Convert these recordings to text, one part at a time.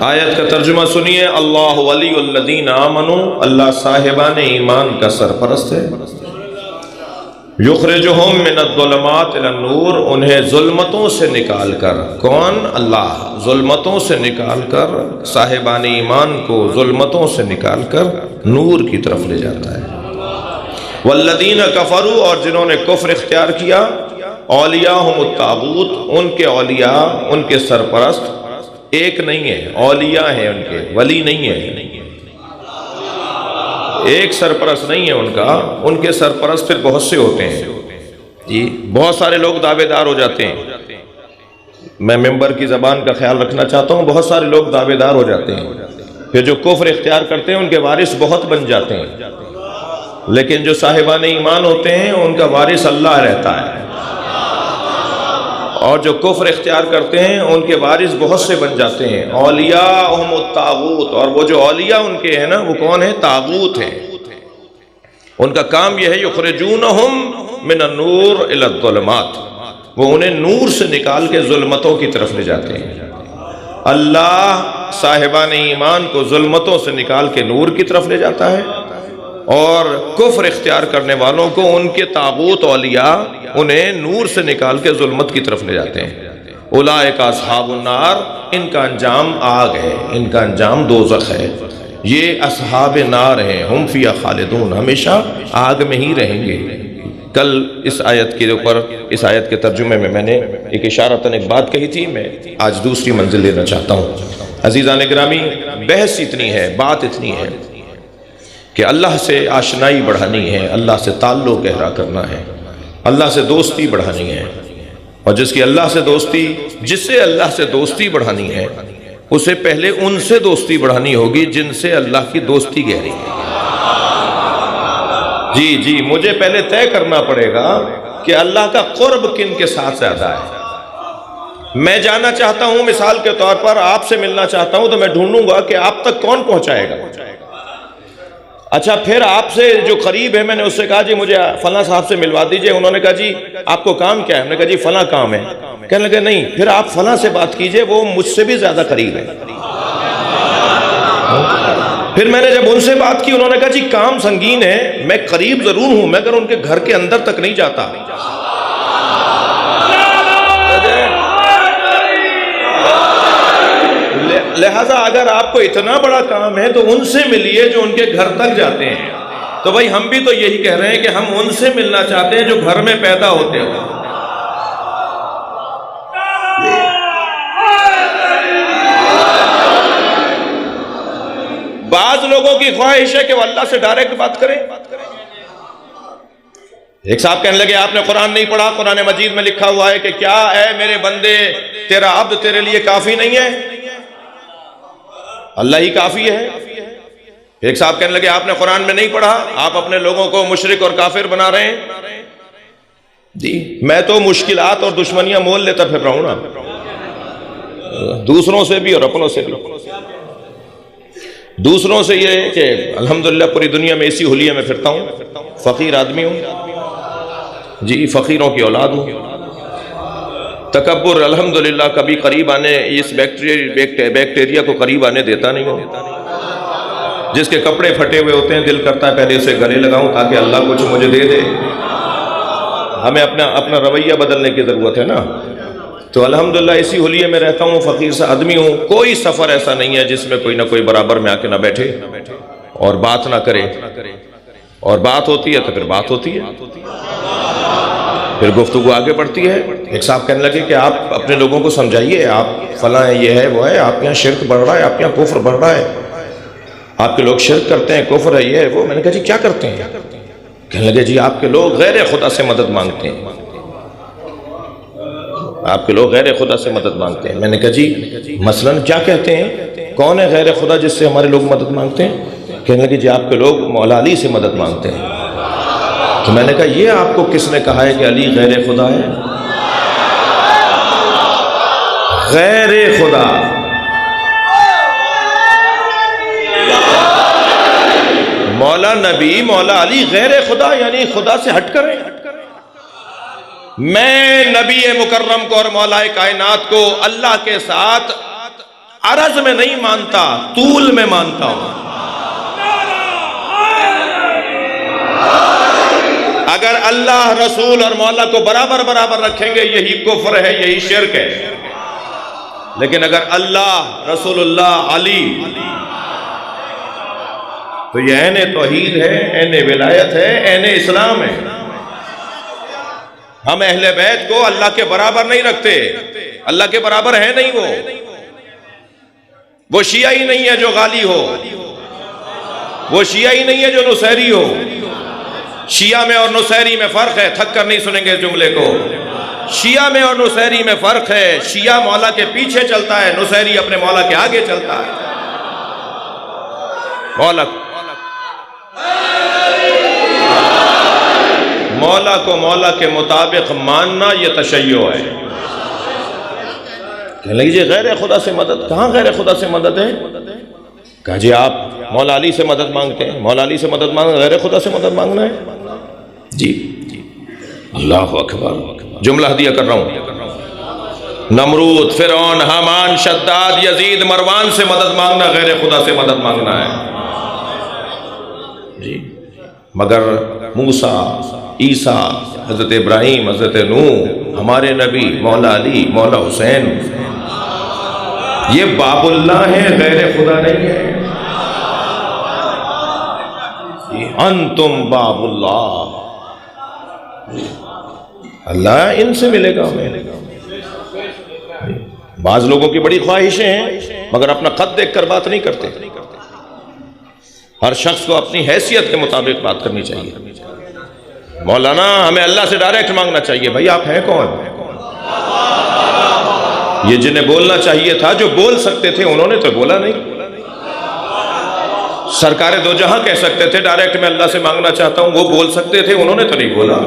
آیت کا ترجمہ سنیے، اللہ ولی الذین آمنوا، اللہ صاحبان ایمان کا سرپرست ہے، یخرجہم من الظلمات الی النور، انہیں ظلمتوں سے نکال کر، کون؟ اللہ، ظلمتوں سے نکال کر صاحبان ایمان کو ظلمتوں سے نکال کر نور کی طرف لے جاتا ہے۔ والذین کفروا، اور جنہوں نے کفر اختیار کیا، اولیاءہم الطاغوت، ان کے اولیاء، ان کے سرپرست ایک نہیں ہے، اولیاء ہیں ان کے، ولی نہیں ہے، ایک سرپرست نہیں ہے ان کے سرپرست پھر بہت سے ہوتے ہیں جی، بہت سارے لوگ دعوے دار ہو جاتے ہیں۔ میں ممبر کی زبان کا خیال رکھنا چاہتا ہوں، بہت سارے لوگ دعوے دار ہو جاتے ہیں، پھر جو کفر اختیار کرتے ہیں ان کے وارث بہت بن جاتے ہیں، لیکن جو صاحبان ایمان ہوتے ہیں ان کا وارث اللہ رہتا ہے، اور جو کفر اختیار کرتے ہیں ان کے وارث بہت سے بن جاتے ہیں۔ اولیاءہم الطاغوت، اور وہ جو اولیاء ان کے ہیں نا، وہ کون ہیں؟ طاغوت ہیں۔ ان کا کام یہ ہے، یخرجونہم من النور الی الظلمات، وہ انہیں نور سے نکال کے ظلمتوں کی طرف لے جاتے ہیں۔ اللہ صاحبان ایمان کو ظلمتوں سے نکال کے نور کی طرف لے جاتا ہے، اور کفر اختیار کرنے والوں کو ان کے طاغوت اولیاء انہیں نور سے نکال کے ظلمت کی طرف لے جاتے ہیں۔ اولئک اصحاب النار، ان کا انجام آگ ہے، ان کا انجام دوزخ ہے، یہ اصحاب نار ہیں، ہم فیہا خالدون، ہمیشہ آگ میں ہی رہیں گے۔ کل اس آیت کے اوپر، اس آیت کے ترجمے میں نے ایک اشارتاً ایک بات کہی تھی، میں آج دوسری منزل لینا چاہتا ہوں۔ عزیزان گرامی، بحث اتنی ہے، بات اتنی ہے کہ اللہ سے آشنائی بڑھانی ہے، اللہ سے تعلق گہرا کرنا ہے، اللہ سے دوستی بڑھانی ہے، اور جس کی اللہ سے دوستی، جس سے اللہ سے دوستی بڑھانی ہے، اسے پہلے ان سے دوستی بڑھانی ہوگی جن سے اللہ کی دوستی گہری ہے۔ جی مجھے پہلے طے کرنا پڑے گا کہ اللہ کا قرب کن کے ساتھ زیادہ ہے۔ میں جانا چاہتا ہوں، مثال کے طور پر آپ سے ملنا چاہتا ہوں، تو میں ڈھونڈوں گا کہ آپ تک کون پہنچائے گا۔ اچھا، پھر آپ سے جو قریب ہے، میں نے اس سے کہا جی مجھے فلاں صاحب سے ملوا دیجئے، انہوں نے کہا جی آپ کو کام کیا ہے؟ ہم نے کہا جی فلاں کام ہے، کہنے لگے نہیں، پھر آپ فلاں سے بات کیجئے، وہ مجھ سے بھی زیادہ قریب ہے۔ پھر میں نے جب ان سے بات کی، انہوں نے کہا جی کام سنگین ہے، میں قریب ضرور ہوں، مگر ان کے گھر کے اندر تک نہیں جاتا۔ لہذا اگر آپ کو اتنا بڑا کام ہے تو ان سے ملیے جو ان کے گھر تک جاتے ہیں۔ تو بھائی ہم بھی تو یہی کہہ رہے ہیں کہ ہم ان سے ملنا چاہتے ہیں جو گھر میں پیدا ہوتے ہیں۔ بعض لوگوں کی خواہش ہے کہ وہ اللہ سے ڈائریکٹ بات کریں۔ ایک صاحب کہنے لگے آپ نے قرآن نہیں پڑھا، قرآن مجید میں لکھا ہوا ہے کہ کیا اے میرے بندے تیرا عبد تیرے لیے کافی نہیں ہے، اللہ ہی کافی ہے۔ ایک صاحب کہنے لگے آپ نے قرآن میں نہیں پڑھا، آپ اپنے لوگوں کو مشرک اور کافر بنا رہے ہیں۔ جی میں تو مشکلات اور دشمنیاں مول لیتا پھر رہا ہوں نا، دوسروں سے بھی اور اپنوں سے بھی۔ دوسروں سے یہ ہے کہ الحمدللہ پوری دنیا میں اسی حلیے میں پھرتا ہوں، فقیر آدمی ہوں جی، فقیروں کی اولاد ہوں۔ تکبر الحمدللہ کبھی قریب آنے، اس بیکٹیریا کو قریب آنے دیتا نہیں ہوں۔ جس کے کپڑے پھٹے ہوئے ہوتے ہیں دل کرتا ہے پہلے اسے گلے لگاؤں تاکہ اللہ کچھ مجھے دے دے۔ ہمیں اپنا رویہ بدلنے کی ضرورت ہے نا۔ تو الحمدللہ اسی حلیے میں رہتا ہوں، فقیر سا آدمی ہوں۔ کوئی سفر ایسا نہیں ہے جس میں کوئی نہ کوئی برابر میں آ کے نہ بیٹھے اور بات نہ کرے، اور بات ہوتی ہے تو پھر بات ہوتی ہے، پھر گفتگو آگے بڑھتی ہے۔ ایک صاحب کہنے لگے کہ آپ اپنے لوگوں کو سمجھائیے، آپ فلاں ہے، یہ ہے وہ ہے، آپ کے یہاں شرک بڑھ رہا ہے، آپ کے یہاں کفر بڑھ رہا ہے، آپ کے لوگ شرک کرتے ہیں، کفر ہے، یہ ہے وہ۔ میں نے کہا جی کیا کرتے ہیں؟ کہنے لگے جی آپ کے لوگ غیر خدا سے مدد مانگتے ہیں، آپ کے لوگ غیر خدا سے مدد مانگتے ہیں۔ میں نے کہا جی مثلاً کیا کہتے ہیں؟ کون ہے غیر خدا جس سے ہمارے لوگ مدد مانگتے ہیں؟ کہنے لگے جی آپ کے لوگ مولا علی سے مدد مانگتے ہیں۔ تو میں نے کہا یہ آپ کو کس نے کہا ہے کہ علی غیر خدا ہے؟ غیر خدا، مولا نبی مولا علی غیر خدا، یعنی خدا سے ہٹ کر ہیں۔ میں نبی مکرم کو اور مولا کائنات کو اللہ کے ساتھ عرض میں نہیں مانتا، طول میں مانتا ہوں۔ اگر اللہ، رسول اور مولا کو برابر برابر رکھیں گے یہی کفر ہے، یہی شرک ہے۔ لیکن اگر اللہ، رسول اللہ، علی، تو یہ عین توحید ہے، عین ولایت ہے، عین اسلام ہے۔ ہم اہل بیت کو اللہ کے برابر نہیں رکھتے، اللہ کے برابر ہے نہیں وہ شیعہ ہی نہیں ہے جو غالی ہو، وہ شیعہ ہی نہیں ہے جو نصیری ہو۔ شیعہ میں اور نصیری میں فرق ہے، تھک کر نہیں سنیں گے اس جملے کو۔ شیعہ میں اور نصیری میں فرق ہے، شیعہ مولا کے پیچھے چلتا ہے، نصیری اپنے مولا کے آگے چلتا ہے۔ مولا کو مولا کے مطابق ماننا یہ تشیع ہے۔ کہنے لگی جی غیر خدا سے مدد، کہاں غیر خدا سے مدد ہے؟ کہا جی آپ مولا علی سے مدد مانگتے ہیں، مولا علی سے مدد مانگنا غیر خدا سے مدد مانگنا ہے؟ جی اللہ اکبر، جملہ ہدیہ کر رہا ہوں۔ نمرود، فرعون، حامان، شداد، یزید، مروان سے مدد مانگنا غیر خدا سے مدد مانگنا ہے جی۔ مگر موسیٰ، عیسیٰ، حضرت ابراہیم، حضرت نوح، ہمارے نبی، مولا علی، مولا حسین، یہ باب اللہ ہیں، غیر خدا نہیں ہے۔ انتم باب اللہ، اللہ ان سے ملے گا ہمیں۔ بعض لوگوں کی بڑی خواہشیں ہیں مگر اپنا قد دیکھ کر بات نہیں کرتے۔ ہر شخص کو اپنی حیثیت کے مطابق بات کرنی چاہیے۔ مولانا ہمیں اللہ سے ڈائریکٹ مانگنا چاہیے، بھائی آپ ہیں کون؟ یہ جنہیں بولنا چاہیے تھا، جو بول سکتے تھے انہوں نے تو بولا نہیں۔ سرکار دو جہاں کہہ سکتے تھے ڈائریکٹ میں اللہ سے مانگنا چاہتا ہوں، وہ بول سکتے تھے، انہوں نے تو نہیں بولا۔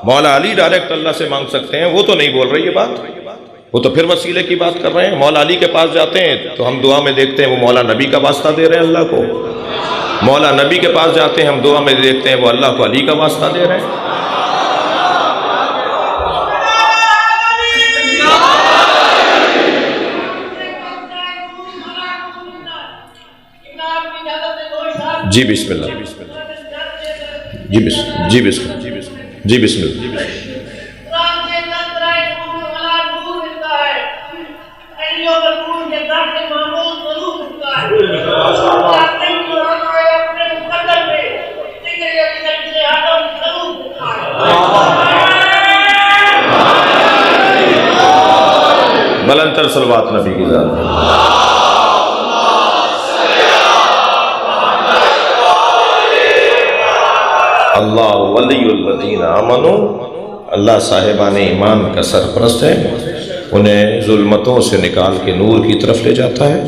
مولا علی ڈائریکٹ اللہ سے مانگ سکتے ہیں، وہ تو نہیں بول رہی یہ بات، وہ تو پھر وسیلے کی بات کر رہے ہیں۔ مولا علی کے پاس جاتے ہیں تو ہم دعا میں دیکھتے ہیں وہ مولا نبی کا واسطہ دے رہے ہیں اللہ کو، مولا نبی کے پاس جاتے ہیں ہم دعا میں دیکھتے ہیں وہ اللہ کو علی کا واسطہ دے رہے ہیں۔ جی بسم اللہ، جی بسم اللہ، جی بسم اللہ۔ بلند تر صلوات نبی کی ذات میں۔ اللہ ولی الذین آمنوا، اللہ صاحبان ایمان کا سرپرست ہے، انہیں ظلمتوں سے نکال کے نور کی طرف لے جاتا ہے۔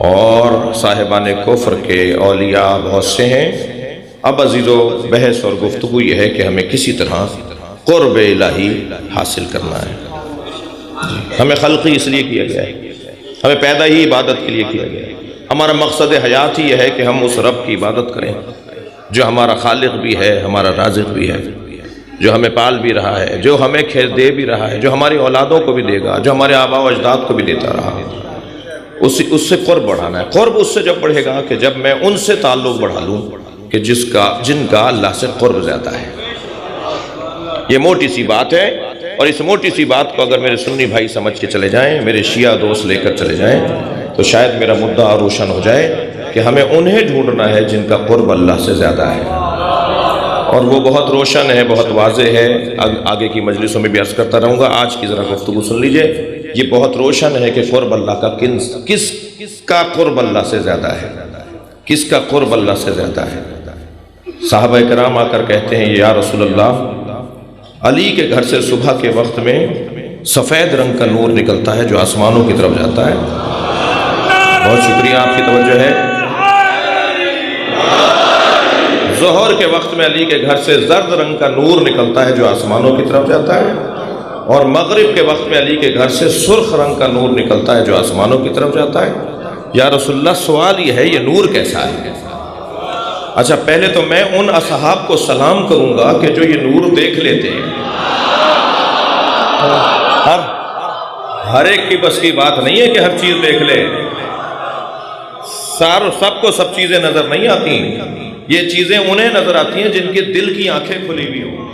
اور صاحبان کفر کے اولیاء بہت سے ہیں۔ اب عزیزو بحث اور گفتگو یہ ہے کہ ہمیں کسی طرح قرب الہی حاصل کرنا ہے۔ ہمیں خلقی اس لیے کیا گیا ہے، ہمیں پیدا ہی عبادت کے لیے کیا گیا ہے۔ ہمارا مقصد حیات ہی یہ ہے کہ ہم اس رب کی عبادت کریں جو ہمارا خالق بھی ہے، ہمارا رازق بھی ہے، جو ہمیں پال بھی رہا ہے، جو ہمیں کھیت دے بھی رہا ہے، جو ہماری اولادوں کو بھی دے گا، جو ہمارے آباء و اجداد کو بھی دیتا رہا ہے۔ اس سے قرب بڑھانا ہے۔ قرب اس سے جب بڑھے گا کہ جب میں ان سے تعلق بڑھا لوں کہ جن کا اللہ سے قرب زیادہ ہے۔ یہ موٹی سی بات ہے، اور اس موٹی سی بات کو اگر میرے سنی بھائی سمجھ کے چلے جائیں، میرے شیعہ دوست لے کر چلے جائیں، تو شاید میرا مدعا روشن ہو جائے کہ ہمیں انہیں ڈھونڈنا ہے جن کا قرب اللہ سے زیادہ ہے۔ اور وہ بہت روشن ہے، بہت واضح ہے، آگے کی مجلسوں میں بھی عرض کرتا رہوں گا۔ آج کی ذرا گفتگو سن لیجئے، یہ بہت روشن ہے کہ قرب اللہ کا کس کا قرب اللہ سے زیادہ ہے، کس کا قرب اللہ سے زیادہ ہے۔ صحابہ کرام آ کر کہتے ہیں یا رسول اللہ، علی کے گھر سے صبح کے وقت میں سفید رنگ کا نور نکلتا ہے جو آسمانوں کی طرف جاتا ہے۔ بہت شکریہ آپ کی توجہ ہے۔ ظہر کے وقت میں علی کے گھر سے زرد رنگ کا نور نکلتا ہے جو آسمانوں کی طرف جاتا ہے، اور مغرب کے وقت میں علی کے گھر سے سرخ رنگ کا نور نکلتا ہے جو آسمانوں کی طرف جاتا ہے۔ یا رسول اللہ سوال یہ ہے یہ نور کیسا ہے؟ اچھا پہلے تو میں ان اصحاب کو سلام کروں گا کہ جو یہ نور دیکھ لیتے ہیں۔ ہر ایک کی بس کی بات نہیں ہے کہ ہر چیز دیکھ لے، سب کو سب چیزیں نظر نہیں آتی، یہ چیزیں انہیں نظر آتی ہیں جن کے دل کی آنکھیں کھلی ہوئی ہوں۔